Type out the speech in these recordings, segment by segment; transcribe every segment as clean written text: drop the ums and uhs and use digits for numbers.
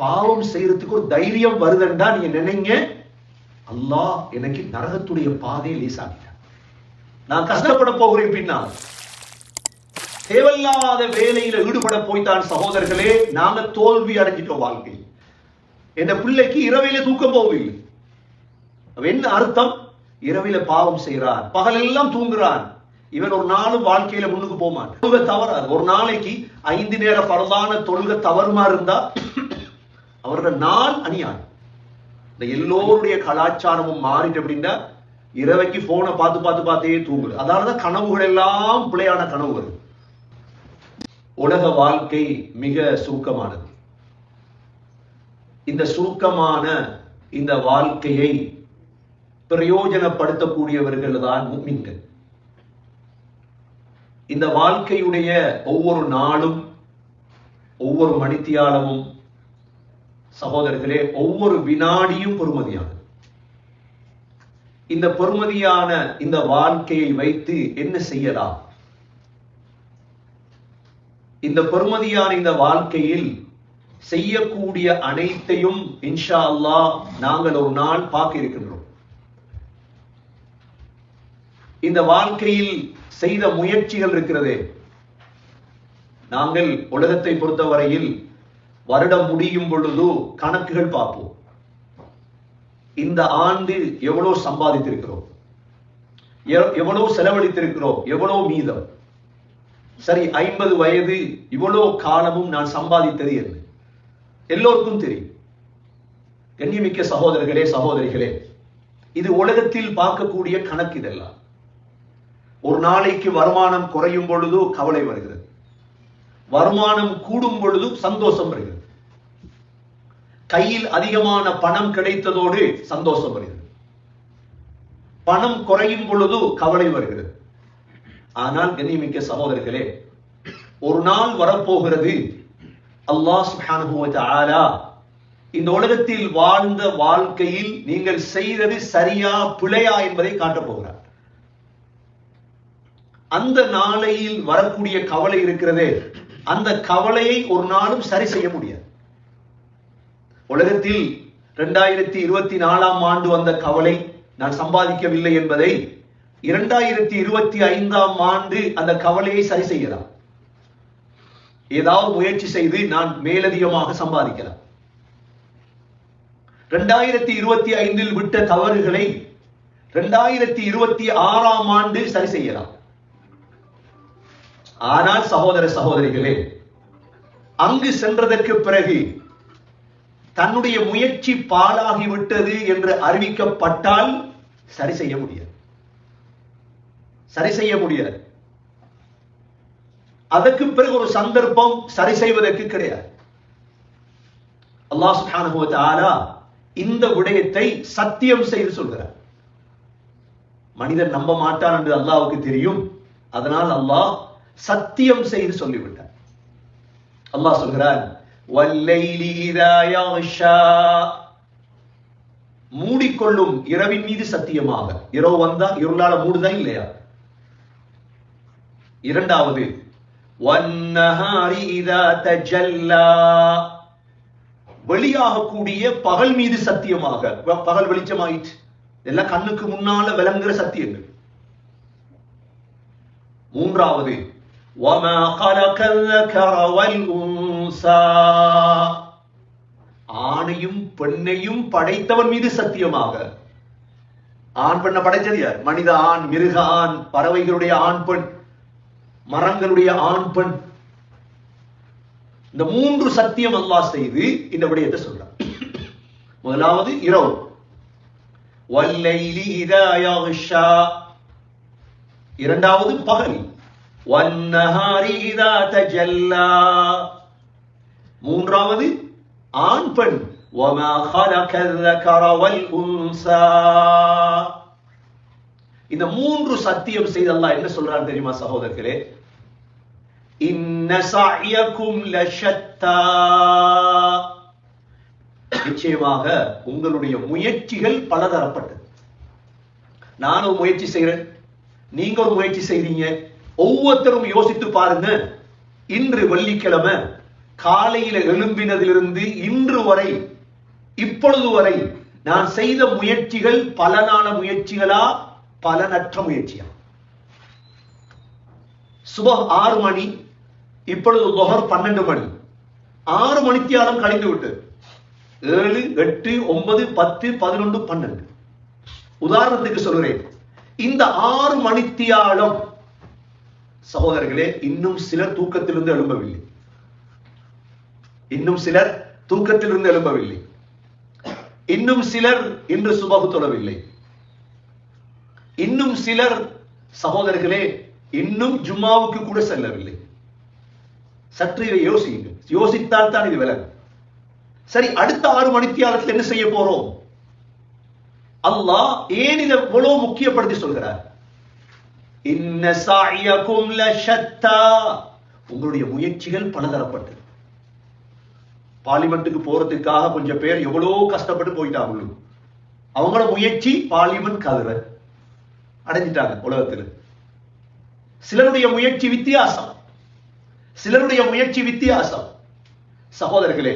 பாவம் செய்யறதுக்கு ஒரு தைரியம் வருதுண்டா நீங்க நினைங்க, அல்லாஹ் எனக்கு நரகத்துடைய பாதையை லேசாக்கிட்டான், நான் கஷ்டப்பட போகிறேன். பின்னால் தேவையில்லாத வேலையில ஈடுபட போய்த்தான் சகோதரர்களே நாங்க தோல்வி அடைஞ்சிட்டோம் வாழ்க்கை. என் பிள்ளைக்கு இரவில தூக்கம் போகவில்லை. என்ன அர்த்தம்? இரவில பாவம் செய்யறான், பகலெல்லாம் தூங்குறான். இவன் ஒரு நாளும் வாழ்க்கையில முன்னுக்கு போமான். தொழுகை தவறாது. ஒரு நாளைக்கு 5 நேர பரதான தொழுகை தவறுமா இருந்தா அவரோட நாள் அநியாயம். இந்த எல்லோருடைய கலாச்சாரமும் மாறிட்டு அப்படின்னா இரவைக்கு போனை பார்த்தே தூங்குது. அதனாலதான் கனவுகள் எல்லாம் பிழையான கனவுகள். உலக வாழ்க்கை மிக சுருக்கமானது. இந்த சுருக்கமான இந்த வாழ்க்கையை பிரயோஜனப்படுத்தக்கூடியவர்கள் தான் முஃமின்கள். இந்த வாழ்க்கையுடைய ஒவ்வொரு நாளும் ஒவ்வொரு மணித்தியாலமும் சகோதரர்களே ஒவ்வொரு வினாடியும் பெறுமதியானது. இந்த பெறுமதியான இந்த வாழ்க்கையை வைத்து என்ன செய்யலாம்? இந்த பெறுமதியான இந்த வாழ்க்கையில் செய்யக்கூடிய அனைத்தையும் இன்ஷா அல்லாஹ் நாங்கள் ஒரு நாள் பார்க்க இருக்கின்றோம். இந்த வாழ்க்கையில் செய்த முயற்சிகள் இருக்கிறதே, நாங்கள் உலகத்தை பொறுத்தவரையில் வருடம் முடியும் பொழுது கணக்குகள் பார்ப்போம். இந்த ஆண்டு எவ்வளவு சம்பாதித்திருக்கிறோம், எவ்வளவு செலவழித்திருக்கிறோம், எவ்வளவு மீதம். சரி, 50 வயது இவ்வளவு காலமும் நான் சம்பாதித்தது என்ன எல்லோருக்கும் தெரியும். கண்ணியமிக்க சகோதரர்களே சகோதரிகளே, இது உலகத்தில் பார்க்கக்கூடிய கணக்கு. இதெல்லாம் ஒரு நாளைக்கு வருமானம் குறையும் பொழுது கவலை வருகிறது, வருமானம் கூடும் பொழுது சந்தோஷம் வருகிறது. கையில் அதிகமான பணம் கிடைத்ததோடு சந்தோஷம் வருகிறது, பணம் குறையும் பொழுது கவலை வருகிறது. ஆனால் கண்ணியமிக்க சகோதரர்களே, ஒரு நாள் வரப்போகிறது, அல்லாஹ் சுப்ஹானஹு வ தஆலா இந்த உலகத்தில் வாழ்ந்த வாழ்க்கையில் நீங்கள் செய்தது சரியா பிழையா என்பதை காட்டப் போகிறார். அந்த நாளையில் வரக்கூடிய கவலை இருக்கிறதே, அந்த கவலையை ஒரு நாளும் சரி செய்ய முடியாது. உலகத்தில் 2024ஆம் ஆண்டு வந்த கவலை நான் சம்பாதிக்கவில்லை என்பதை 2025ஆம் ஆண்டு அந்த கவலையை சரி செய்யலாம். ஏதாவது முயற்சி செய்து நான் மேலதிகமாக சம்பாதிக்கலாம். 2025இல் விட்ட தவறுகளை 2026ஆம் ஆண்டு சரி செய்யலாம். ஆனால் சகோதர சகோதரிகளே, அங்கு சென்றதற்கு பிறகு தன்னுடைய முயற்சி பாழாகிவிட்டது என்று அறிவிக்கப்பட்டால் சரி செய்ய முடியாது, சரி செய்ய முடியாது. அதற்கு பிறகு ஒரு சந்தர்ப்பம் சரி செய்வதற்கு கிடையாது. அல்லாஹ் சுப்ஹானஹு வ தஆலா இந்த விடயத்தை சத்தியம் செய்து சொல்கிறார். மனிதன் நம்ப மாட்டான் என்று அல்லாஹ்வுக்கு தெரியும். அதனால் அல்லாஹ் சத்தியம் செய்து சொல்லிவிட்டார். அல்லாஹ் சொல்கிறான், வல்லைலி இதா யக்ஷா, மூடிக்கொள்ளும் இரவின் மீது சத்தியமாக. இரவு வந்தா இருளால மூடுதா இல்லையா? இரண்டாவது, வன்னஹாரி இதா தஜல்லா, வெளியாகக்கூடிய பகல் மீது சத்தியமாக. பகல் வெளிச்சமாயிற்று, எல்லாம் கண்ணுக்கு முன்னால விளங்குகிற சத்தியங்கள். மூன்றாவது, வமா கலகல் ذكر والانثى, ஆணையும் பெண்ணையும் படைத்தவன் மீது சத்தியமாக. ஆண் பெண்ணை படைச்சது யார்? மனித ஆண், மிருக ஆண், பறவைகளுடைய ஆண் பெண், மரங்களுடைய ஆண் பெண். இந்த 3 சத்தியம் அல்லாஹ் செய்து இந்த விடயத்தை சொல்றார். முதலாவது இரவு, வல்லைலி இதா யக்ஷா. இரண்டாவது பகல், வன்னஹாரி இதா தஜல்லா. மூன்றாவது ஆண் பெண், வமா கலகல் ذكر والانثى. இந்த 3 சத்தியம் செய்து அல்லாஹ் என்ன சொல்றான் தெரியுமா சகோதரர்களே? இன்ன சஅயக்கும் லஷத்தா, நிச்சயமாக உங்களுடைய முயற்சிகள் பலதரப்பட்டது. நான் ஒரு முயற்சி செய்கிறேன், நீங்க ஒரு முயற்சி செய்றீங்க. ஒவ்வொருத்தரும் யோசித்து பாருங்க. இன்று வெள்ளிக்கிழமை காலையில எழும்பினதிலிருந்து இன்று வரை இப்பொழுது வரை நான் செய்த முயற்சிகள் பலனான முயற்சிகளா பலனற்ற முயற்சியா? சுபஹ் 6 மணி, இப்பொழுது லுஹர் 12 மணி, 6 மணித்தியாலம் கழிந்து விட்டு 7, 8, 9, 10, 11, 12. உதாரணத்துக்கு சொல்கிறேன், இந்த 6 மணித்தியாலம் சகோதரர்களே இன்னும் சிலர் தூக்கத்திலிருந்து எழும்பவில்லை. இன்னும் சிலர் தூக்கத்திலிருந்து எழும்பவில்லை. இன்னும் சிலர் இன்று சுபஹ் தொழவில்லை. இன்னும் சிலர் சகோதரர்களே இன்னும் ஜும்மாவுக்கு கூட செல்லவில்லை. சற்று இதை யோசியுங்கள். யோசித்தால் தான் இது விளங்கும். சரி, அடுத்த 6 மணித்தியாலத்தில் என்ன செய்ய போறோம்? அல்லாஹ் ஏன் இதை இவ்வளவு முக்கியப்படுத்தி சொல்கிறார்? இன்ன சாயகும் லஷத்தா, உங்களுடைய முயற்சிகள் பலதரப்பட்டது. பார்லிமெண்ட்டுக்கு போறதுக்காக கொஞ்சம் பேர் எவ்வளவு கஷ்டப்பட்டு போயிட்டாங்க. அவங்களோட முயற்சி பார்லிமெண்ட் கதவை அடைஞ்சிட்டாங்க உலகத்தில். சிலருடைய முயற்சி வித்தியாசம், சிலருடைய முயற்சி வித்தியாசம். சகோதரர்களே,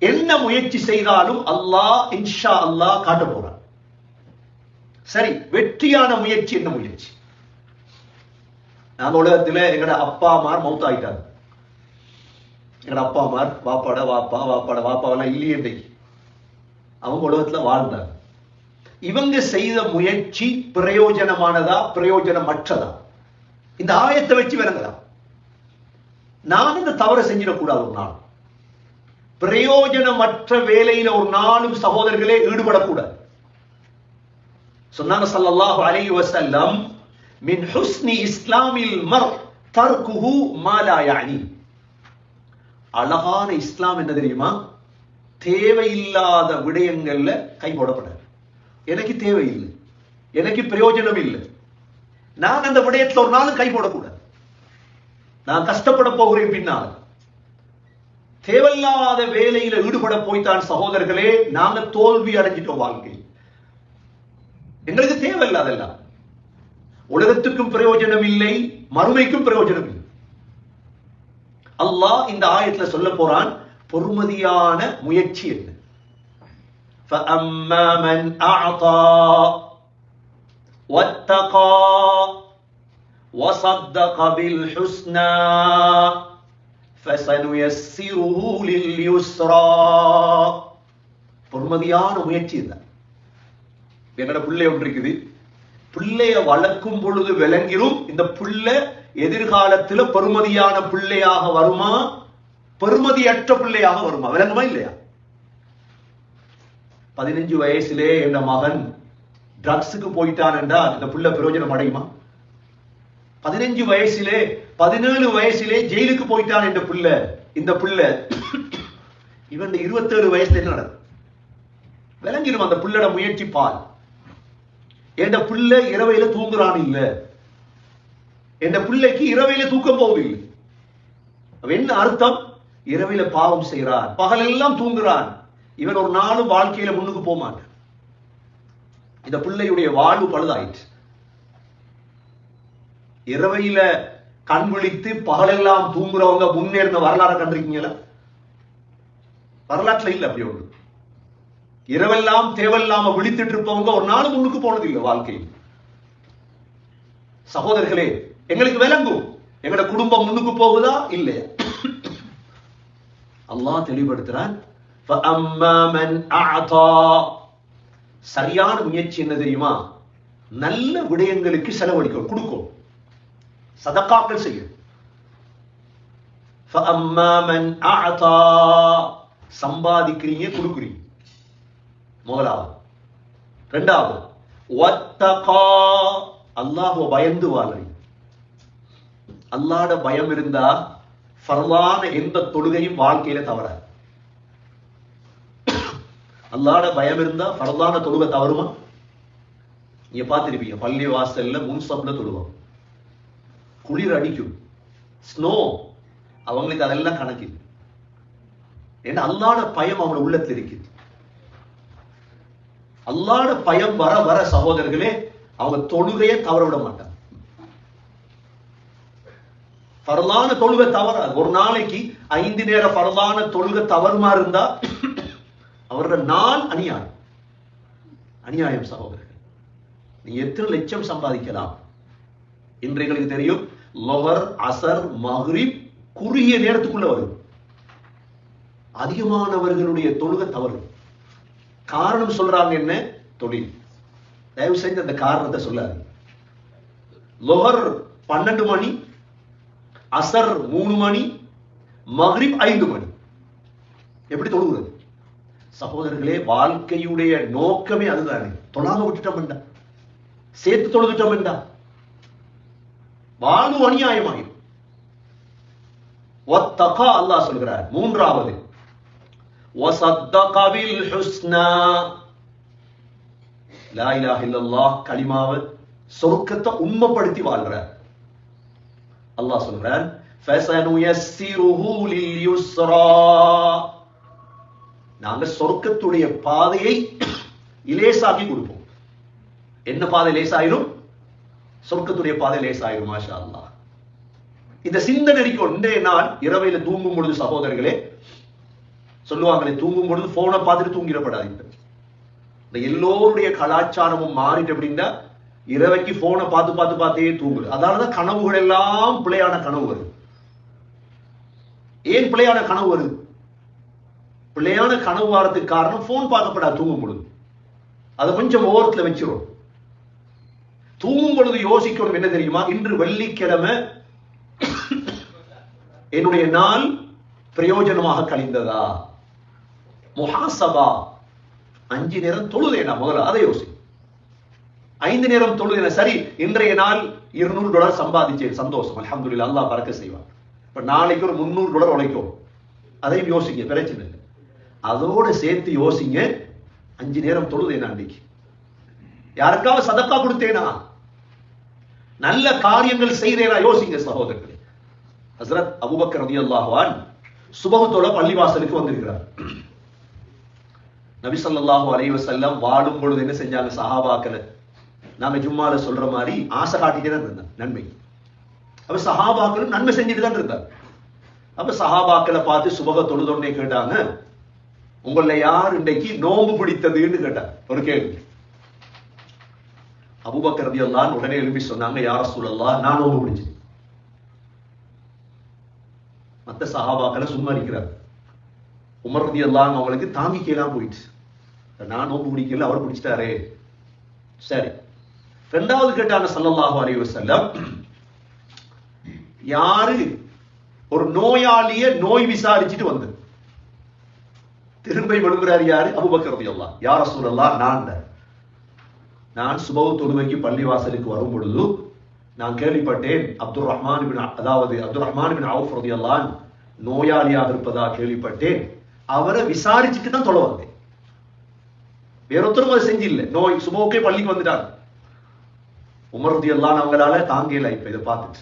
என்ன முயற்சி செய்தாலும் அல்லாஹ் இன்ஷா அல்லாஹ் காட்ட போறான். சரி, வெற்றியான முயற்சி என்ன முயற்சி? நாங்க உலகத்தில் எங்கட அப்பா அம்மார் மௌத் ஆயிட்டாங்க. எங்கட அப்பா அம்மார் வாப்பாட வாப்பா வாப்பாட வாப்பாவெல்லாம் இல்லையே, அவங்க உலகத்துல வாழ்ந்தாங்க. இவங்க செய்த முயற்சி பிரயோஜனமானதா பிரயோஜனமற்றதா? இந்த ஆயத்தை வச்சு விளங்கலாம். நான் இந்த தவறை செஞ்சிடக்கூடாது. ஒரு நாள் பிரயோஜனமற்ற வேலையில ஒரு நாளும் சகோதரர்களே ஈடுபடக்கூடாது. சொன்னாங்க ஸல்லல்லாஹு அலைஹி வஸல்லம், மின் ஹுஸ்னி இஸ்லாமில் மர் தர்குஹு மா லா யஅனி. அழகான இஸ்லாம் என்ன தெரியுமா? தேவையில்லாத விடயங்கள்ல கை போடப்படாது. எனக்கு தேவையில்லை, எனக்கு பிரயோஜனம் இல்லை, நான் அந்த விடயத்தில் ஒரு நாளும் கை போடக்கூடாது. நான் கஷ்டப்பட போகிறேன் பின்னால். தேவையில்லாத வேலையில ஈடுபட போய்த்தான் சகோதரர்களே நாங்க தோல்வி அடைஞ்சிட்டோம். வாழ்க்கை எங்களுக்கு தேவையில்லாதெல்லாம். உலகத்துக்கும் பிரயோஜனம் இல்லை, மறுமைக்கும் பிரயோஜனம் இல்லை. அல்லாஹ் இந்த ஆயத்துல சொல்ல போறான் பொறுமதியான முயற்சி என்ன. فَأَمَّا مَنْ أَعْطَى وَاتَّقَى وَصَدَّقَ بِالْحُسْنَى فَسَنُيَسِّرُهُ لِلْيُسْرَى. பொறுமதியான முயற்சி தான். என்னோட பிள்ளை ஒன்று இருக்குது. பிள்ளைய வளர்க்கும் பொழுது விளங்கிரும் இந்த பிள்ளை எதிர்காலத்தில் பெருமதியான பிள்ளையாக வருமா, பெருமதியற்ற பிள்ளையாக வருமா? விளங்குமா இல்லையா? 15 வயசிலே என் மகன் ட்ரக்ஸுக்கு போயிட்டான் என்றால் இந்த பிள்ளை பிரயோஜனம் அடையுமா? 15 வயசிலே 17 வயசிலே ஜெயிலுக்கு போயிட்டான் என்ற பிள்ளை, இந்த பிள்ளை இவன் 27 வயசுல என்ன நடக்கும்? விளங்கிடும் அந்த பிள்ளோட முயற்சி பால். என் பிள்ளை இரவையில தூங்குறான் இல்ல, என் பிள்ளைக்கு இரவையில தூக்கம் போவதில்லை. என்ன அர்த்தம்? இரவில பாவம் செய்கிறான், பகலெல்லாம் தூங்குறான். இவன் ஒரு நாளும் வாழ்க்கையில முன்னுக்கு போக மாட்டான். இந்த பிள்ளையுடைய வாழ்வு பழுதாயிற்று. இரவையில கண் விழித்து பகலெல்லாம் தூங்குறவங்க முன்னேறின வரலாறு கண்டிருக்கீங்களா? வரலாற்றுல இல்ல அப்படி ஒன்று. இரவெல்லாம் தேவையில்லாம விழித்துட்டு இருப்பவங்க ஒரு நாள் முன்னுக்கு போனது இல்லை வாழ்க்கையில். சகோதரர்களே, எங்களுக்கு விளங்கும் எங்களோட குடும்பம் முன்னுக்கு போகுதா இல்லையா? அல்லாஹ் தெளிவுபடுத்துறான். فَأَمَّا مَنْ أَعْطَى. சரியான முயற்சி என்ன தெரியுமா? நல்ல விடயங்களுக்கு செலவழிக்கும், கொடுக்கும், சதகாக்கள் செய்யும். فَأَمَّا مَنْ أَعْطَى. சம்பாதிக்கிறீங்க, கொடுக்குறீங்க, முதலாவது. இரண்டாவது வத்தகா, அல்லாஹ்வை பயந்து வாழ்றீங்க. அல்லாஹ்ட பயம் இருந்தா ஃபர்லான எந்த தொழுகையும் வாழ்க்கையில தவறாது. அல்லாஹ்ட பயம் இருந்தா ஃபர்லான தொழுகை தவறுமா? நீங்க பார்த்திருப்பீங்க, பள்ளி வாசல்ல முன்சப்ல தொழுவோம், குளிர் அடிக்கும், ஸ்னோ, அவங்களுக்கு அதெல்லாம் கணக்கில். ஏன்னா அல்லாஹ்ட பயம் அவங்களோட உள்ளத்தில் இருக்குது. அல்லாஹ்ட பயம் வர வர சகோதரர்களே அவங்க தொழுகையை தவற விட மாட்டாங்க. பரலான தொழுகை தவறாது. ஒரு நாளைக்கு 5 நேர பரலான தொழுகை தவறுமா இருந்தா அவரோட நாள் அநியாயம். அநியாயம் சகோதரர்கள். நீ எத்தனை லட்சம் சம்பாதிக்கலாம்? இன்றைக்கு தெரியும், லொஹர், அசர், மக்ரிப் குறுகிய நேரத்துக்குள்ள வரும். அதிகமானவர்களுடைய தொழுகை தவறு. காரணம் சொல்றாங்க என்ன? தொழில். தயவு செஞ்சு அந்த காரணத்தை சொல்லாது. லொஹர் 12 மணி, அசர் 3 மணி, மக்ரிப் 5 மணி. எப்படி தொழுகிறது? சகோதரர்களே, வாழ்க்கையுடைய நோக்கமே அதுதானே. தொழாம விட்டுட்டோம், சேர்த்து தொழுதுட்டோம், வாழ்வு அநியாயமாகும். அல்லாஹ் சொல்கிறார் மூன்றாவது, லா இலாஹ இல்லல்லாஹ் கலிமாவை சொர்க்கத்தை உண்மைப்படுத்தி வாழ்றார். அல்லாஹ் சொல்றான், ஃபஸனுயஸ்ஸிருஹு லில்யுஸ்ரா, நாங்க சொர்க்கத்துடைய பாதையை இலேசாக்கி கொடுப்போம். என்ன பாதை லேசாயிரும்? சொர்க்கத்துடைய பாதை லேசாயிரும். மாஷா அல்லாஹ். இந்த சிந்தனை இன்றைய நாள் இரவையில தூங்கும் பொழுது சகோதரர்களே சொல்லுவாங்களே, தூங்கும் பொழுது போனை பார்த்துட்டு தூங்கிடப்படாதீங்க. இந்த எல்லோருடைய கலாச்சாரமும் மாறிட்டு அப்படின்னா இரவைக்கு போனை பார்த்து பார்த்து பார்த்தே தூங்குது. அதனாலதான் கனவுகள் எல்லாம் பிழையான கனவு வருது. ஏன் பிழையான கனவு வருது? பிழையான கனவு வாரத்துக்கு காரணம் போன் பார்க்கப்படாது. தூங்கும் பொழுது அதை கொஞ்சம் ஓரத்துல வச்சிரும். தூங்கும் பொழுது யோசிக்கணும் என்ன தெரியுமா? இன்று வெள்ளிக்கிழமை என்னுடைய நாள் பிரயோஜனமாக கழிந்ததா? முஹாசபா. 5 நேரம் தொழுதேனா? முதல்ல அதை யோசி. 5 நேரம் தொழுதேனா? சரி, இன்றைய நாள் $200 சம்பாதிச்சேன், சந்தோஷம், அல்ஹம்துலில்லாஹ், அல்லாஹ் பரக்கத் செய்வான். இப்ப நாளைக்கு ஒரு $300 உழைக்கும், அதையும் யோசிங்க, பிரச்சனை இல்லை. அதோட சேர்த்து யோசிங்க, 5 நேரம் தொழுதேனா? அன்னைக்கு யாருக்காவது சதக்கா கொடுத்தேனா? நல்ல காரியங்கள் செய்தேனா? யோசிங்க சகோதரர்களே. ஹஸ்ரத் அபூபக்கர் ரலியல்லாஹு அன்ஹு சுபஹ்தோட பள்ளிவாசலுக்கு வந்திருக்கிறார். நபி ஸல்லல்லாஹு அலைஹி வஸல்லம் வாழும் பொழுது என்ன செஞ்சாங்க? சஹாபாக்களை நாம ஜும்மால சொல்ற மாதிரி ஆசை காட்டிட்டே தான் இருந்தாங்க நன்மை. அப்ப சஹாபாக்களும் நன்மை செஞ்சுட்டு தான் இருந்தாங்க. அப்ப சஹாபாக்களை பார்த்து சுபஹ தொழுதோடனே கேட்டாங்க, உங்கள யார் இன்றைக்கு நோம்பு பிடித்ததுன்னு கேட்டாங்க. ஒரு கேள்வி. அபூபக்கர் ரலியல்லாஹு அன்ஹு உடனே எழுப்பி சொன்னாங்க, யா ரசூலல்லாஹ், நான் நோம்பு பிடிச்சேன். மற்ற சஹாபாக்களை சும்மா இருக்கிறார். உமர் ரலியல்லாஹு அன்ஹு அவங்களுக்கு தாங்கிக்கலாம் போயிடுச்சு. நான் நோம்பு பிடிக்கல, அவர் பிடிச்சிட்டாரே. சரி, இரண்டாவது கேட்டாங்க ஸல்லல்லாஹு அலைஹி வஸல்லம், யாரு ஒரு நோயாளிய நோய் விசாரிச்சுட்டு வந்து திரும்ப விழுகிறார்? யாரு? அபூபக்கர் ரலியல்லாஹு அன்ஹு. யா ரசூலல்லாஹ், நான் சுபஹ் தொழுகைக்கு பள்ளிவாசலுக்கு வரும் பொழுது நான் கேள்விப்பட்டேன், அப்துர் ரஹ்மான் பின் அவுஃப் ரலியல்லாஹு அன்ஹு நோயாளியாக இருப்பதா கேள்விப்பட்டேன். அவரை விசாரிச்சுட்டு தான் தொழ வந்தேன். வேறொருத்தரும் அதை செஞ்சில்லை. நோய் சுபஹ்க்கே பள்ளிக்கு வந்துட்டாங்க. உமர் ரலியல்லாஹு அன்ஹு அவங்களால தாங்கல. இப்ப இதை பார்த்துட்டு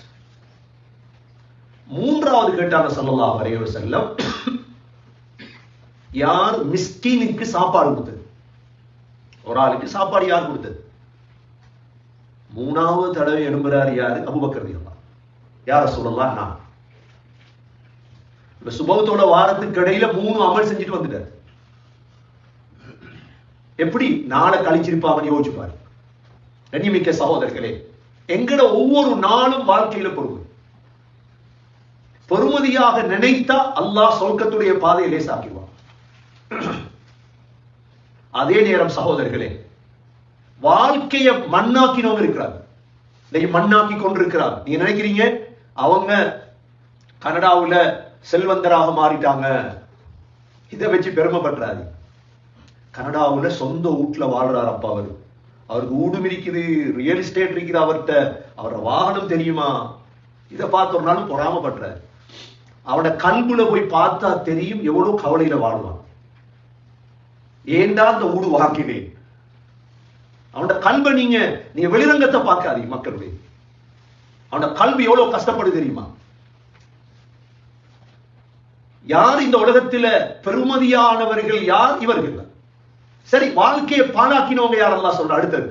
மூன்றாவது கேட்டாங்க ஸல்லல்லாஹு அலைஹி வஸல்லம், யார் மிஸ்கீனுக்கு சாப்பாடு கொடுத்தது? ஒரு ஆளுக்கு சாப்பாடு யார் கொடுத்தது? மூணாவது தடவை எழும்புறாரு யாரு? அபூபக்கர் ரலியல்லாஹு அன்ஹு. யா ரசூலல்லாஹ், நான் சுபஹ்தோட வாரத்துக்கு இடையில 3 அமல் செஞ்சுட்டு வந்துட்டார். எப்படி நாளை கழிச்சிருப்பாங்கன்னு யோசிச்சு பாரு. கண்ணியமிக்க சகோதரர்களே, எங்கட ஒவ்வொரு நாளும் வாழ்க்கையில பெருமதியாக நினைத்தா அல்லாஹ் சொர்க்கத்துடைய பாதையை லேசாக்குவான். அதே நேரம் சகோதரர்களே, வாழ்க்கையை மண்ணாக்கினவங்க இருக்கிறார், மண்ணாக்கி கொண்டிருக்கிறார். நீங்க நினைக்கிறீங்க அவங்க கனடாவுல செல்வந்தராக மாறிட்டாங்க, இதை வச்சு பெருமைப்படுறாரு. கனடாவுல சொந்த வீட்டுல வாழ்றாரு அப்பா. அவருக்கு ஊடும் இருக்குது, ரியல் எஸ்டேட் இருக்குது அவர்கிட்ட, அவரோட வாகனம் தெரியுமா. இதை பார்த்த ஒரு நாள் பொறாமப்படுறாரு. அவனோட கல்புல போய் பார்த்தா தெரியும் எவ்வளவு கவலையில வாழ்வான். ஏண்டா அந்த ஊடு வாங்கினேன். அவனோட கல்வை நீங்க வெளிரங்கத்தை பார்க்காதீங்க மக்களுடைய. அவனோட கல்வி எவ்வளவு கஷ்டப்படு தெரியுமா. யார் இந்த உலகத்தில பெருமதியானவர்கள்? யார்? இவர்கள். சரி, வாழ்க்கையை பாழாக்கினவங்க யார்? அல்லாஹ் சொல்ற அடுத்தது,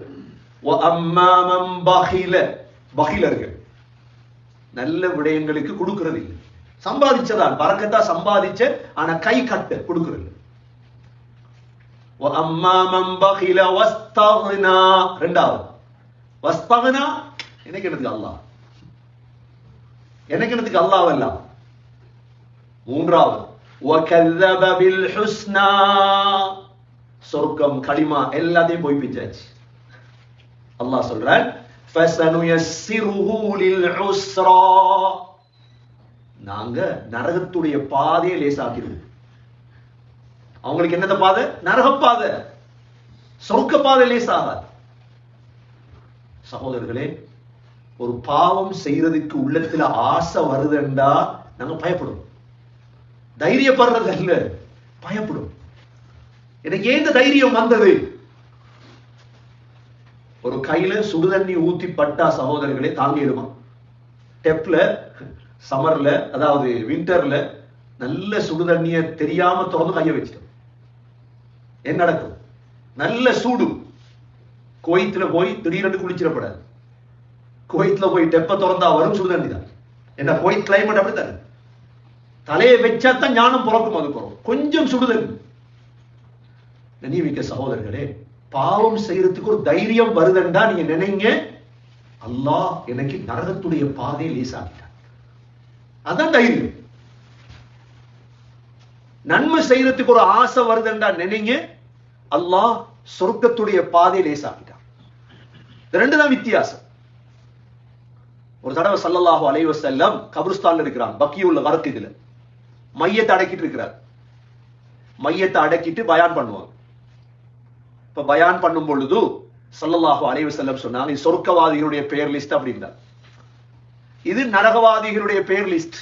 பகிலர்கள். நல்ல விடயங்களுக்கு கொடுக்கிறது இல்லை. சம்பாதிச்சதான் பரக்கத்தா சம்பாதிச்ச, ஆனா கை கட்ட கொடுக்கிறது. ரெண்டாவது வஸ்தகனா, எனக்கு என்னதுக்கு அல்லாஹ், எனக்கு என்னதுக்கு அல்லாஹ் அல்ல. மூன்றாவது وَكَذَّبَ بِالْحُسْنَى, சொர்க்கம் களிமா எல்லாத்தையும் போய் பிச்சாச்சு. அல்லாஹ் சொல்றான் فَسَنُيَسِّرُهُ لِلْعُسْرَى, நாங்க நரகத்துடைய பாதையை லேசாக்கிடுவோம். அவங்களுக்கு என்னத பாதை? நரக பாதை. சொர்க்க பாதை லேசாகாது. சகோதரர்களே, ஒரு பாவம் செய்யறதுக்கு உள்ளத்துல ஆசை வருதுண்டா நாங்க பயப்படும். தைரியப்படுறது அல்ல, பயப்படும். எனக்கு ஏன் இந்த தைரியம் வந்தது? ஒரு கையில சுடுதண்ணி ஊத்தி பட்டா சகோதரர்களே தாங்கிடுமா? டெப்ல சமர்ல, அதாவது விண்டர்ல நல்ல சுடுதண்ணிய தெரியாம திறந்து கைய வச்சிட்டோம், என்ன நடக்கும்? நல்ல சூடு. குவைத்துல போய் திடீரென்று குளிச்சிடப்படாது. குவைத்துல போய் டெப்ப திறந்தா வரும் சுடுதண்ணி தான். என்ன குவைத் கிளைமேட் அப்படித்தானே, தலையை வச்சாத்தான் ஞானம் பிறக்கும். அது பிறக்கும் கொஞ்சம் சுடுதண்ணி. நினைவிக்க சகோதரர்களே, பாவம் செய்யறதுக்கு ஒரு தைரியம் வருதுண்டா நீங்க நினைங்க, அல்லாஹ் எனக்கு நரகத்துடைய பாதையை லேசாக்கிட்டான், அதான் தைரியம். நன்மை செய்யறதுக்கு ஒரு ஆசை வருதுண்டா நினைங்க, அல்லாஹ் சொர்க்கத்துடைய பாதையை லேசாக்கிட்டான். ரெண்டு தான் வித்தியாசம். ஒரு தடவை ஸல்லல்லாஹு அலைஹி வஸல்லம் கபிரிஸ்தான்ல இருக்கிறாங்க, பக்கியுல் கர்க், இதுல மையத்தை அடக்கிட்டு இருக்கிறார். மையத்தை அடக்கிட்டு பயான் பண்ணுவாங்க. இப்ப பயான் பண்ணும் பொழுது ஸல்லல்லாஹு அலைஹி வஸல்லம் சொன்னாங்க, இது சொர்க்கவாதிகளுடைய பெயர் லிஸ்ட் அப்படின்னா, இது நரகவாதிகளுடைய பெயர் லிஸ்ட்.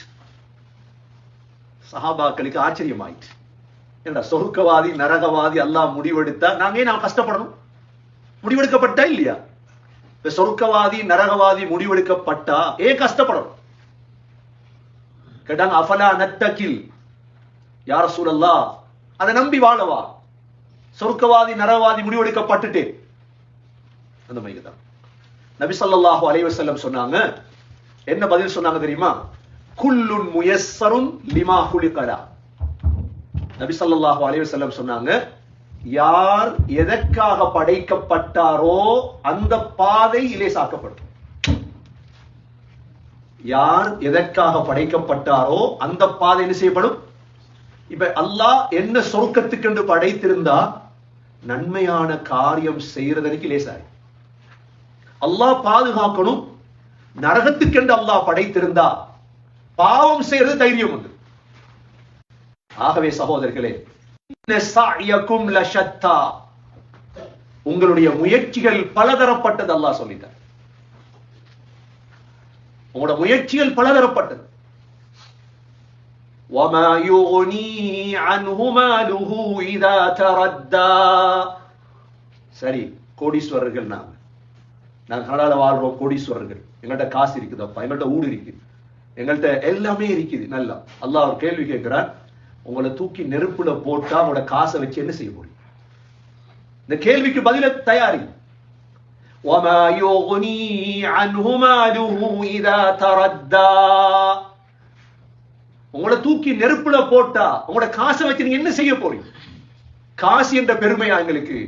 சஹாபாக்களுக்கு ஆச்சரியமாயிட்டு, என்ன சொர்க்கவாதி நரகவாதி அல்லாஹ் முடிவெடுத்தா நாங்க ஏன் கஷ்டப்படணும்? முடிவெடுக்கப்பட்டா இல்லையா? இப்ப சொர்க்கவாதி நரகவாதி முடிவெடுக்கப்பட்டா ஏன் கஷ்டப்படணும்? கேட்டாங்க, அஃபலா நத்தகில் யா ரசூலல்லாஹ், அதை நம்பி வாழவா? சொர்க்கவாதி நரகவாதி முடிவெடுக்கப்பட்டுட்டு அந்த மாதிரி தான் நபி ஸல்லல்லாஹு அலைஹி வஸல்லம் சொன்னாங்க. என்ன பதில் சொன்னாங்க தெரியுமா? குல்லுன் முயஸ்ஸருன் லிமா குலிகலா. நபி ஸல்லல்லாஹு அலைஹி வஸல்லம் சொன்னாங்க, யார் எதற்காக படைக்கப்பட்டாரோ அந்த பாதை இலேசாக்கப்படும். யார் எதற்காக படைக்கப்பட்டாரோ அந்த பாதை என்ன செய்யப்படும். இப்ப அல்லாஹ் என்ன சொர்க்கத்துக்கு என்று படைத்திருந்தா நன்மையான காரியம் செய்யறதற்கு லேசாய். அல்லாஹ் பாதுகாக்கணும். நரகத்துக்கென்று அல்லாஹ் படைத்திருந்தா பாவம் செய்யறது தைரியம் உண்டு. ஆகவே சகோதரர்களே, உங்களுடைய முயற்சிகள் பலதரப்பட்டது. அல்லாஹ் சொல்லிட்டார், உங்களோட முயற்சிகள் பலதரப்பட்டது. وَمَا يُغْنِي عَنْهُ مَالُهُ إِذَا تَرَدَّى. சரி, கோடீஸ்வரர்கள் நாங்க கனடால வாழ்றோம், கோடீஸ்வரர்கள். எங்கள்கிட்ட காசு இருக்குதப்பா, எங்கள்கிட்ட ஊடு இருக்குது, எங்கள்கிட்ட எல்லாமே இருக்குது. நல்லா அல்லாஹ் ஒரு கேள்வி கேட்கிறார், உங்களை தூக்கி நெருப்புல போட்டா உங்களோட காசை வச்சு என்ன செய்ய முடியும்? இந்த கேள்விக்கு பதில தயாரி. وَمَا يُغْنِي عَنْهُ مَالُهُ إِذَا تَرَدَّى. உங்களை தூக்கி நெருப்புல போட்டா உங்களோட காசை வச்சு நீங்க என்ன செய்ய போறீங்க? காசு என்ற பெருமையா எங்களுக்கு?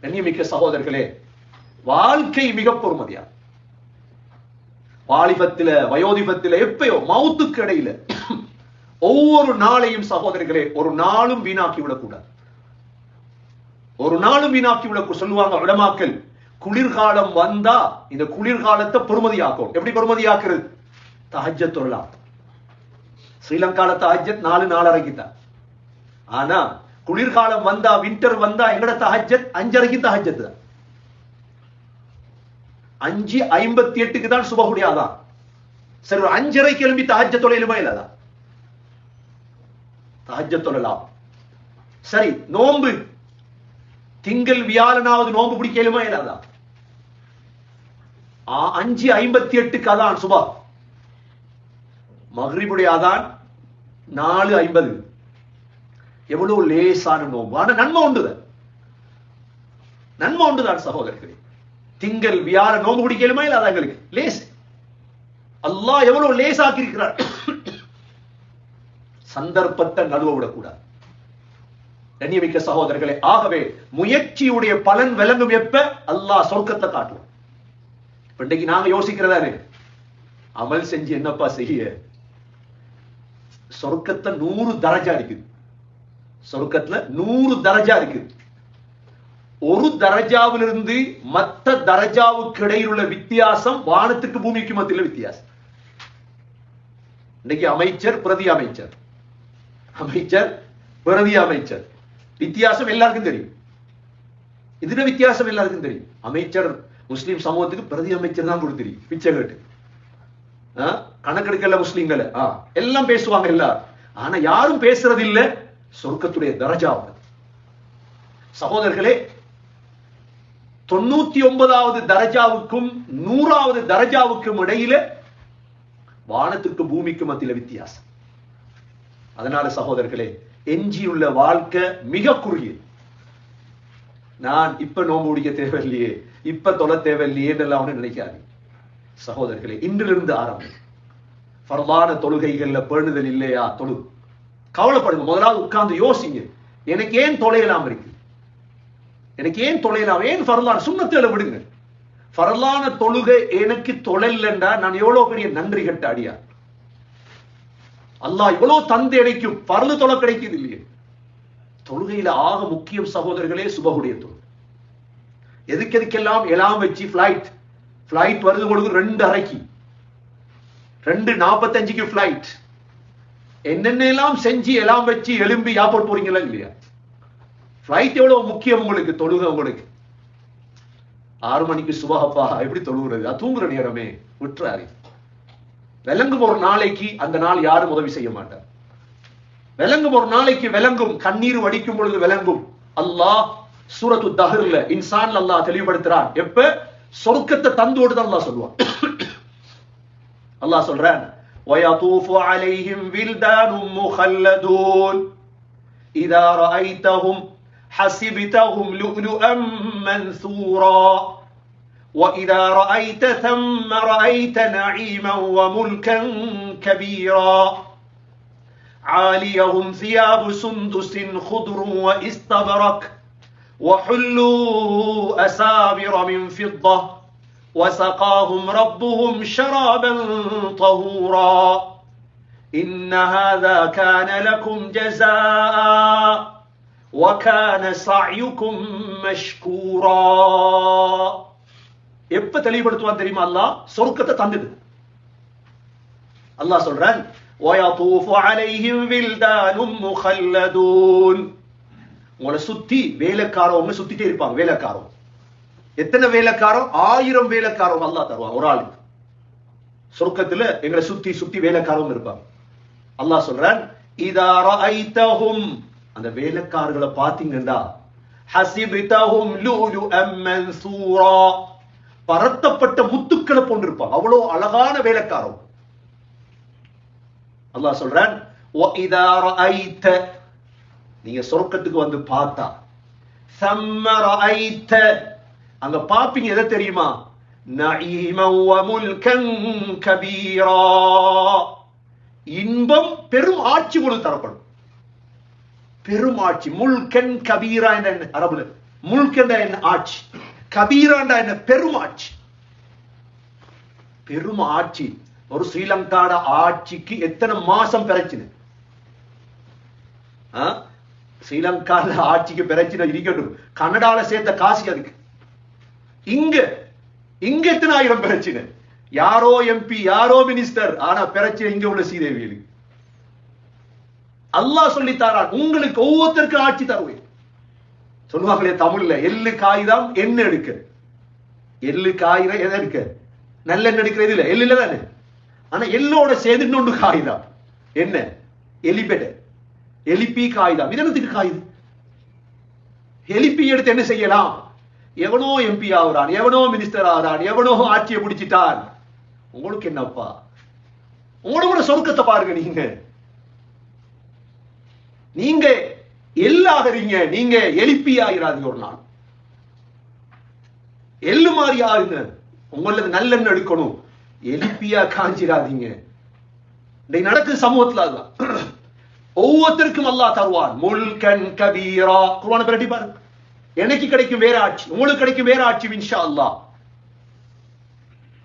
கண்ணியமிக்க சகோதரர்களே, வாழ்க்கை மிக பொறுமதியா. வாலிபத்தில வயோதிபத்தில எப்பயோ மௌத்துக்கு இடையில ஒவ்வொரு நாளையும் சகோதரர்களே ஒரு நாளும் வீணாக்கி விடக்கூடாது. ஒரு நாளும் வீணாக்கி விட சொல்லுவாங்க உலமாக்கள். குளிர்காலம் வந்தா இந்த குளிர்காலத்தை பொறுமதியாக்கும். எப்படி பொறுமதியாக்குறது? தஹஜ்ஜத் தொழலாம். ஸ்ரீலங்கால தஹஜ்ஜத் 4:30 தான். ஆனா குளிர்காலம் வந்தா, வின்டர் வந்தா எங்கட தஹஜ்ஜத் 5:30 தஹஜ்ஜத் தான். 5:58 தான் சுபஹுடைய அதான். சரி, ஒரு 5:30 எழும்பி தஹஜ்ஜத் தொழலுமா இல்லதா? தஹஜ்ஜத் தொழலாம். சரி, நோன்பு திங்கள் வியாழனாவது நோன்பு பிடிக்கலுமா இல்லாதா? 5:58 அதான் சுபா. மக்ரிபுடைய அதான் 4:50. எவ்வளவு லேசான நோன்பு, ஆனா நன்மை உண்டுதான். நன்மை உண்டுதான் சகோதரர்களே. திங்கள் வியாழ நோன்பு பிடிக்கலுமா இல்லாத எங்களுக்கு லேஸ். அல்லாஹ் எவ்வளவு லேசாக்கி இருக்கிறார். சந்தர்ப்பத்தை நழுவ விடக்கூடாது. கண்ணியமிக்க சகோதரர்களே, ஆகவே முயற்சியுடைய பலன் விளங்கும் எப்ப அல்லாஹ் சொர்க்கத்தை காட்டுவோம். இன்றைக்கு நாங்க யோசிக்கிறதானே, அமல் செஞ்சு என்னப்பா செய்ய? சொர்க்கத்துல 100 தரஜா இருக்குது. சொர்க்கத்துல 100 தரஜா இருக்குது. ஒரு தரஜாவிலிருந்து மற்ற தரஜாவுக்கு இடையில் உள்ள வித்தியாசம் வானத்துக்கு பூமிக்கு மத்தியில் வித்தியாசம். இன்னைக்கு அமைச்சர் பிரதி அமைச்சர், அமைச்சர் பிரதி அமைச்சர், வித்தியாசம் எல்லாருக்கும் தெரியும். இதுல வித்தியாசம் எல்லாருக்கும் தெரியும். அமைச்சர் முஸ்லிம் சமூகத்துக்கு பிரதி அமைச்சர் தான் கொடுத்திருக்கு பிச்சை கேட்டு. கணக்கெடுக்கல முஸ்லிம்களை எல்லாம் பேசுவாங்க எல்லாரும். ஆனா யாரும் பேசுறது இல்ல சொர்க்கத்துடைய தரஜாவது. சகோதரர்களே, 99வது தரஜாவுக்கும் 100வது தரஜாவுக்கும் இடையில வானத்துக்கு பூமிக்கு மத்தியில வித்தியாசம். அதனால சகோதரர்களே, எஞ்சியுள்ள வாழ்க்கை மிக குறுகியது. நான் இப்ப நோம்பு முடிக்க தேவையில்லையே, இப்ப தொலை தேவையில்லையே எல்லாம் நினைக்காது. சகோதரர்களே, இன்றிலிருந்து ஆரம்பம். ஃபர்லான தொழுகைகள்ல பேணுதல் இல்லையா? தொழு, கவலைப்படுங்க. முதலாவது உட்கார்ந்து யோசிங்க, எனக்கு ஏன் தொலையலாம் இருக்கு, எனக்கு ஏன் தொலையலாம், ஏன் ஃபர்லான சுன்னத்துல விடுங்க. ஃபர்லான தொழுகை எனக்கு தொழலண்டா நான் எவ்வளவு பெரிய நன்றி கட்ட அடியா. அல்லாஹ் இவ்வளவு தந்து கிடைக்கும், பரலு தொலை கிடைக்குது இல்லையே. தொழுகையில ஆக முக்கியம் சகோதரர்களே சுபகுடைய தொழுகை. எதுக்கெல்லாம் எல்லாம் வச்சு பிளைட் வருது கொடுக்கு 2:30க்கு 2:45க்கு பிளைட். என்னென்ன எல்லாம் செஞ்சு எல்லாம் வச்சு எழும்பி ஏர்போர்ட் போறீங்களா இல்லையா? பிளைட் எவ்வளவு முக்கியம் உங்களுக்கு, தொழுகை உங்களுக்கு. 6 மணிக்கு சுபஹப்பா எப்படி தொழுகிறது? தூங்குற நேரமே விட்டுறாரு. விளங்கும் ஒரு நாளைக்கு அந்த நாள் யாரும் உதவி செய்ய மாட்டார். விளங்கும் ஒரு நாளைக்கு விளங்கும், கண்ணீர் வடிக்கும் பொழுது விளங்கும். அல்லாஹ் சூரத்து தஹ்ர்ல இன்சான் அல்லாஹ் தெளிவுபடுத்துறான். எப்ப சொர்க்கத்தை தந்தோடு தான் அல்லாஹ் சொல்லுவான். அல்லாஹ் சொல்றான், وَيَطُوفُ عَلَيْهِمْ وِلْدَانٌ مُخَلَّدُونَ إِذَا رَأَيْتَهُمْ حَسِبْتَهُمْ لُؤْلُؤًا مَنْثُورًا وَإِذَا رَأَيْتَ ثَمَّ رَأَيْتَ نَعِيمًا وَمُلْكًا كَبِيرًا عَالِيَهُمْ ثِيَابُ سُنْدُسٍ خُضْرٌ وَإِسْتَبْرَقٌ وَحُلُّوا أَسَاوِرَ مِنْ فِضَّةٍ وَسَقَاهُمْ رَبُّهُمْ شَرَابًا طَهُورًا إِنَّ هَذَا كَانَ لَكُمْ جَزَاءً وَكَانَ سَعْيُكُمْ مَشْكُورًا. எப்ப தெளிவுபடுத்துவான் தெரியுமா? அல்லாஹ் சொர்க்கத்தை தந்துடு. அல்லாஹ் சொல்றான், وَيَطُوفُ عَلَيْهِمْ وِلْدَانٌ مُخَلَّدُونَ. உங்களை சுத்தி வேலைக்காரவங்க சுத்திட்டே இருப்பாங்க. வேலைக்காரவங்க எத்தனை வேலைக்காரோ? 1000 வேலைக்காரோ அல்லாஹ் தருவான் ஒரு ஆளுக்கு. சொர்க்கத்துல எங்களை சுத்தி சுத்தி வேலைக்காரவங்க இருப்பாங்க. அல்லாஹ் சொல்றான், இதா ரஅய்தஹும், அந்த வேலைக்காரர்களை பாத்தீங்கன்னா, ஹஸிப்தஹும் லுஅலுஅம் மன்சூரா, பரத்தப்பட்ட முத்துக்களை போன்றிருப்பாங்க. அவ்வளவு அழகான வேலைக்காரோ. அல்லாஹ் சொல்றான், வஇதா ரஅய்த, நீங்க சொர்க்கத்துக்கு வந்து பார்த்தா, ஸம்ம ரஅய்த, அங்க பாப்பீங்க எதை தெரியுமா? நஈமன் வ முல்கன் கபீரா, இன்பம் பெரும் ஆட்சி உங்களுக்கு தரப்படும். பெரும் ஆட்சி. முல்கன் கபீரா என்ன அரபுல? முல்கன் என்ன? ஆட்சி. கபீராண்டா என்ன? பெரும் ஆட்சி. பெரும் ஆட்சி. ஒரு ஸ்ரீலங்காட ஆட்சிக்கு எத்தனை மாசம் பிரச்சனை? ஸ்ரீலங்கால ஆட்சிக்கு பிரச்சனை இருக்கட்டும், கனடால சேர்த்த காசு அதுக்கு. இங்க எத்தனை ஆயிரம் பிரச்சனை? யாரோ எம்பி, யாரோ மினிஸ்டர், ஆனா பிரச்சனை இங்க உள்ள ஸ்ரீதேவி. அல்லாஹ் சொல்லித்தாரான், உங்களுக்கு ஒவ்வொருத்தருக்கும் ஆட்சி தருவேன். சொல்லுவாங்களே தமிழ்ல, எள்ளு காகிதம் எண்ணெய் எடுக்க. எள்ளு காகிதம் எதை எடுக்க? நல்லெண்ணெய் எடுக்கிறது இல்ல, எள்ளு தானே. ஆனா எள்ளோட சேர்ந்து இன்னொன்று காகிதம் என்ன? எலிபெட, எலிப்பி காகிதம். இதனத்துக்கு காகிதம். எலிப்பி எடுத்து என்ன செய்யலாம்? எவனோ எம்பி ஆகுறான், எவனோ மினிஸ்டர் ஆகுறான், எவனோ ஆட்சியை பிடிச்சிட்டான். உங்களுக்கு என்னப்பா? உங்களோட சொர்க்கத்தை பாருங்க. நீங்க எல்லாகிறீங்க, நீங்க எலிப்பி ஆகிறாதீங்க. ஒரு நாள் எள்ளு மாதிரி ஆகுங்க. உங்களுக்கு நல்லெண்ணெய் எடுக்கணும், எலிப்பியா காஞ்சிராதீங்க. நடக்குது சமூகத்துல. அதுதான் ஒவ்வொருத்தருக்கும் அல்லாஹ் தருவான். முல்கன் கபீரா. குர்ஆனை பிரட்டி பாருங்க. எனக்கு கிடைக்கும் வேற ஆட்சி, உங்களுக்கு கிடைக்கும் வேற ஆட்சி இன்ஷா அல்லாஹ்.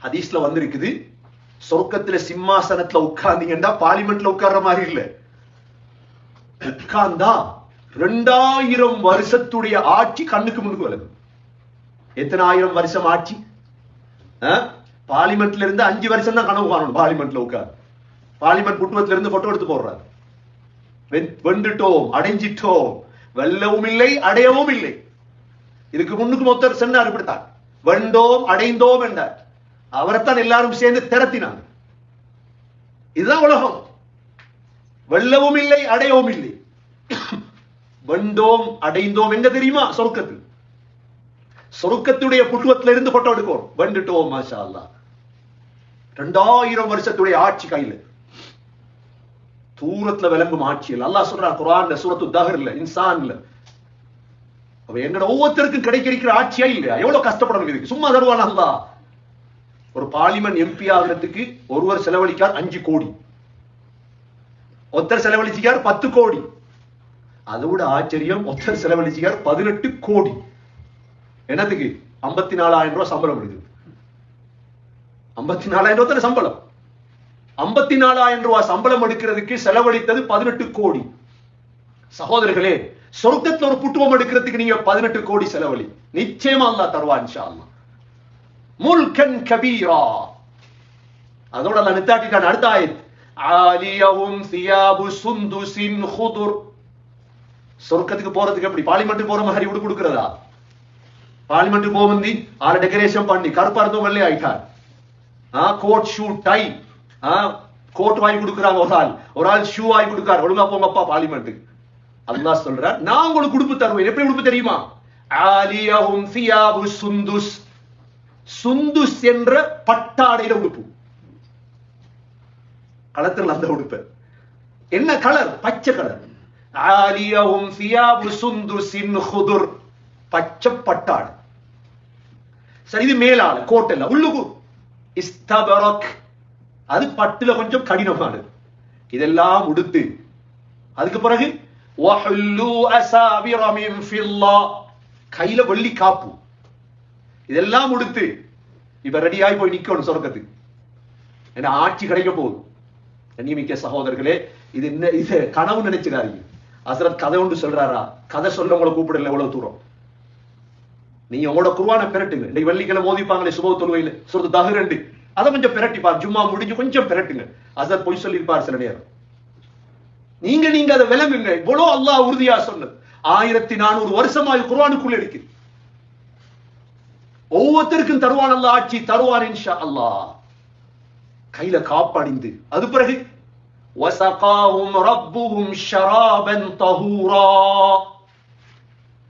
ஹதீஸ்ல வந்திருக்குது, சொர்க்கத்துல சிம்மாசனத்துல உட்கார்ந்தீங்கன்னா பார்லிமெண்ட்ல உட்கார்ற மாதிரி இல்ல. உட்கார்ந்தா 2000 வருஷத்துடைய ஆட்சி கண்ணுக்கு முன்னுக்கு வருது. எத்தனை 1000 வருஷம் ஆட்சி? பார்லிமெண்ட்ல இருந்து 5 வருஷம் தான் கனவு காணணும். பார்லிமெண்ட்ல உட்கார், பார்லிமெண்ட் புட்டுவத்துல இருந்து போட்டோ எடுத்து போடுறாரு. வென்றுட்டோம், அடைஞ்சிட்டோம், வெல்லவும் இல்லை அடையவும் இல்லை. இதுக்கு முன்னுக்கு மொத்தர் சொன்னார் இப்படித்தான், வெண்டோம் அடைந்தோம் என்றார். அவரைத்தான் எல்லாரும் சேர்ந்து திரட்டினாங்க. இதுதான் உலகம். வெல்லவும் இல்லை அடையவும் இல்லை. வெண்டோம் அடைந்தோம் எங்க தெரியுமா? சொர்க்கத்தில். சொர்க்கத்துடைய புட்டுவத்துல இருந்து போட்டோ எடுக்கும். வெண்டுட்டோம் மாஷா அல்லாஹ். 2000 வருஷத்துடைய ஆட்சி கையில, தூரத்துல விளங்கும் ஆட்சியில். அல்லாஹ் சொல்றான் குர்ஆன்ல சூரத்து தஹர்ல, இன்சான்ல, அவ எங்கட ஒவ்வொருத்தருக்கும் கிடைக்கிற ஆட்சியா இல்லையா? எவ்வளவு கஷ்டப்படணும் இதுக்கு. சும்மா தருவான் அல்லாஹ். ஒரு பார்லிமெண்ட் எம்பி ஆகிறதுக்கு ஒருவர் செலவழிக்கார் 5 கோடி, ஒருத்தர் செலவழிச்சிக்கார் 10 கோடி. அதை விட ஆச்சரியம், ஒருத்தர் செலவழிச்சிக்கார் 18 கோடி. என்னத்துக்கு? 54,000 ரூபாய் சம்பளம் இருக்குது. 54,000 ரூபாய் சம்பளம். 54,000 ரூபாய் சம்பளம் எடுக்கிறதுக்கு செலவழித்தது 18 கோடி. சகோதரர்களே, சொர்க்கத்துல ஒரு புட்டுவம் எடுக்கிறதுக்கு நீங்க 18 கோடி செலவழி. நிச்சயமா அல்லாஹ் தருவான் இன்ஷா அல்லாஹ். முல்கன் கபீரா. அதோட அல்லாஹ் நித்தாட்டிட்டான். அடுத்த ஆயத், ஆலியஹும் சியாபு சுந்துசின் குதுர். சொர்க்கத்துக்கு போறதுக்கு எப்படி? பார்லிமெண்ட் போற மாதிரி உடுப்பு கொடுக்கிறதா? பார்லிமெண்ட் போவந்தி ஆள டெக்கரேஷன் பண்ணி கருப்பா இருந்தவங்க வெள்ளை ஆயிட்டார். கோட் ஷூ டை, கோட் வாங்கி கொடுக்குறாங்க. ஒரு ஆள் ஷூ வாங்கி கொடுக்காரு. ஒழுங்கா போங்கப்பா பார்லிமெண்ட்டுக்கு. அல்லாஹ் சொல்றார், நான் உங்களுக்கு உடுப்பு தருவேன். எப்படி உடுப்பு தெரியுமா? ஆலியஹும் சியாபு சுந்துஸ். சுந்துஸ் என்ற பட்டாடையில உடுப்பு. கலத்துல அந்த உடுப்பு என்ன கலர்? பச்சை கலர். ஆலியஹும் சியாபு சுந்துஸின் குதுர். பச்சை பட்டாடை. சரி, இது மேலால கோட் இல்ல, உள்ளுக்கு இஸ்தபரக். அது பட்டுல கொஞ்சம் கடினமானது. இதெல்லாம் உடுத்து அதுக்கு பிறகு வஹுல்லு அஸாபிர மின் ஃபில்லா. கையில வெள்ளி காப்பு. இதெல்லாம் உடுத்து இப்ப ரெடியாகி போய் நிக்கணும் சொர்க்கத்துக்கு. ஏன்னா ஆட்சி கிடைக்க போகுது. கண்ணியமிக்க சகோதரர்களே, இது என்ன? இது கனவு நினைச்சுக்காதீங்க. ஹஸ்ரத் கதை ஒன்று சொல்றாரா? கதை சொல்ல உங்களை கூப்பிடல எவ்வளவு தூரம். நீங்க உங்களோட குர்ஆனை பிரட்டுங்க. இன்னைக்கு வெள்ளிக்கிழமை ஓதிப்பாங்களே சுபஹ் தொழுகையில சூரத்து தஹர் 2, அதை கொஞ்சம் பிரட்டிப்பார். ஜும்மா முடிஞ்சு கொஞ்சம் பிரட்டுங்க. ஹஸ்ரத் பொய் சொல்லியிருப்பார் சில நேரம். நீங்க அதை விளங்குங்க. இவ்வளவு அல்லாஹ் உறுதியா சொன்னது. 1400 வருஷமா குர்ஆனுக்குள்ள இருக்கு. ஒவ்வொருத்தருக்கும் தருவான் அல்லாஹ் ஆட்சி, தருவான் இன்ஷா அல்லாஹ். கையில காப்பணிந்து அது பிறகு வஸகாஹும் ரப்புஹும் ஷராபன் தஹூரா.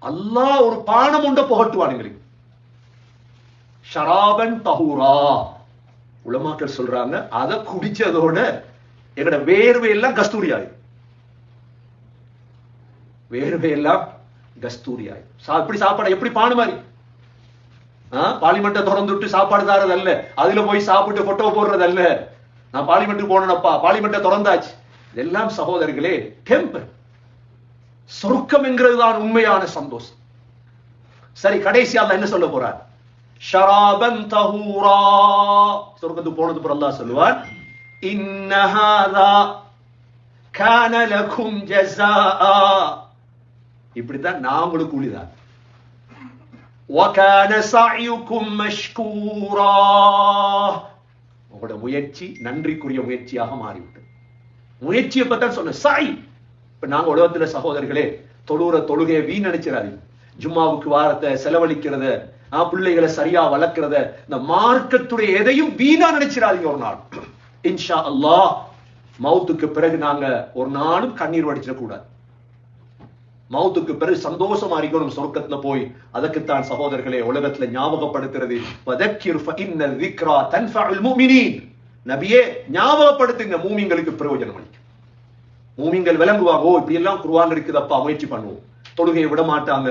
அல்லாஹ் ஒரு பானம் ஒன்றை புகட்டுவான் எங்களுக்கு. ஷராபன் தஹூரா. உலமாக்கள் சொல்றாங்க, அதை குடிச்சதோட எங்கட வேர்வையெல்லாம் கஸ்தூரியாய். வேர்வையெல்லாம் கஸ்தூரியாய். இப்படி சாப்பாடு எப்படி பானு மாதிரி? பார்லிமெண்ட்டை திறந்துட்டு சாப்பாடு தாரது அல்ல, அதுல போய் சாப்பிட்டு போட்டோ போடுறது அல்ல. நான் பார்லிமெண்ட்டுக்கு போனப்பா, பார்லிமெண்ட்டை திறந்தாச்சு. இதெல்லாம் சகோதரர்களே டெம்பர். சொர்க்கம் என்கிறது தான் உண்மையான சந்தோஷம். சரி, கடைசியா அல்லாஹ் என்ன சொல்ல போறார்? ஷராபன் தஹூரா. சொர்க்கத்துக்கு போனது பிறகு அல்லாஹ் சொல்லுவார், இன்ன ஹாதா கான லகும் ஜஸாஆ. இப்படித்தான் நான் உங்களுக்கு கூலிதான். وَكَانَ سَعْيُكُمْ مَشْكُورًا. உங்களுடைய முயற்சி நன்றிக்குரிய முயற்சியாக மாறிவிட்டது. முயற்சியை பத்தி சொன்ன சாய். இப்ப நாங்க உலகத்துல சகோதரர்களே தொழுகையை வீணடிச்சிடாதீங்க. ஜும்மாவுக்கு வாரத்தை செலவழிக்கிறத, பிள்ளைகளை சரியா வளர்க்கிறத, இந்த மார்க்கத்துடைய எதையும் வீணா நினைச்சிடாதீங்க. ஒரு நாள் இன்ஷா அல்லாஹ் மௌத்துக்கு பிறகு நாங்க ஒரு நாளும் கண்ணீர் வடிச்சிடக்கூடாது. மௌத்துக்கு பிறகு சந்தோஷமா இருக்கணும் சொர்க்கத்துல போய். அதற்குத்தான் சகோதரர்களே உலகத்துல ஞாபகப்படுத்துறது. வதக்கிர் ஃபஇன்ன ذிக்ரா தன்ஃபஉல் முஃமினீன். நபியே ஞாபகப்படுத்துங்க, மூமின்களுக்கு பிரயோஜனம் அளிக்கும். மூமின்கள் விளங்குவாங்க, ஓ இப்படி எல்லாம் குர்ஆன் இருக்குதப்பா, முயற்சி பண்ணுவோம். தொழுகையை விட மாட்டாங்க,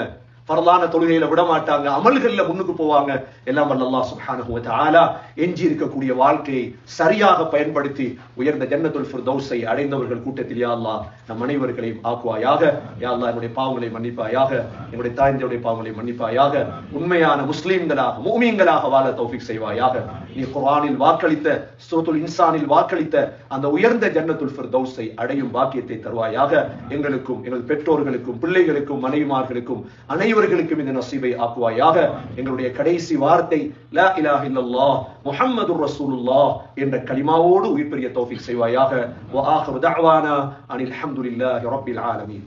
பரலான தொழுகையில விட மாட்டாங்க, அமல்கள்ல முன்னுக்கு போவாங்க. எல்லாம் வல்ல அல்லாஹ் சுப்ஹானஹு வ தஆலா எஞ்சி இருக்கக்கூடிய வாழ்க்கையை சரியாக பயன்படுத்தி உயர்ந்த ஜன்னத்துல் ஃபிர்தௌஸை அடைந்தவர்கள் கூட்டத்தில் யா அல்லாஹ் நம் அனைவர்களையும் ஆக்குவாயாக. யா அல்லாஹ் என்னுடைய பாவங்களை மன்னிப்பாயாக, என்னுடைய தாய்ந்தருடைய பாவங்களை மன்னிப்பாயாக, உண்மையான முஸ்லிம்களாக முஃமின்களாக வாழ தௌஃபீக் செய்வாயாக. நீ குர்ஆனில் வாக்களித்த சூரத்துல் இன்சானில் வாக்களித்த அந்த உயர்ந்த ஜன்னத்துல் ஃபிர்தௌஸை அடையும் பாக்கியத்தை தருவாயாக. எங்களுக்கும் எங்கள் பெற்றோர்களுக்கும் பிள்ளைகளுக்கும் மனைவிமார்களுக்கும் அனைவர்களுக்கும் இந்த நசீபை ஆக்குவாயாக. எங்களுடைய கடைசி வார்த்தை லா இலாஹ இல்லல்லாஹ் முஹம்மதுர் ரசூலுல்லாஹ் என்ற கலிமாவோடு உயிர் பெரிய தௌஃபீக் செய்வாயாக. வ ஆகிரு தஅவானா அனில் ஹம்துலில்லாஹி ரப்பில் ஆலமீன்.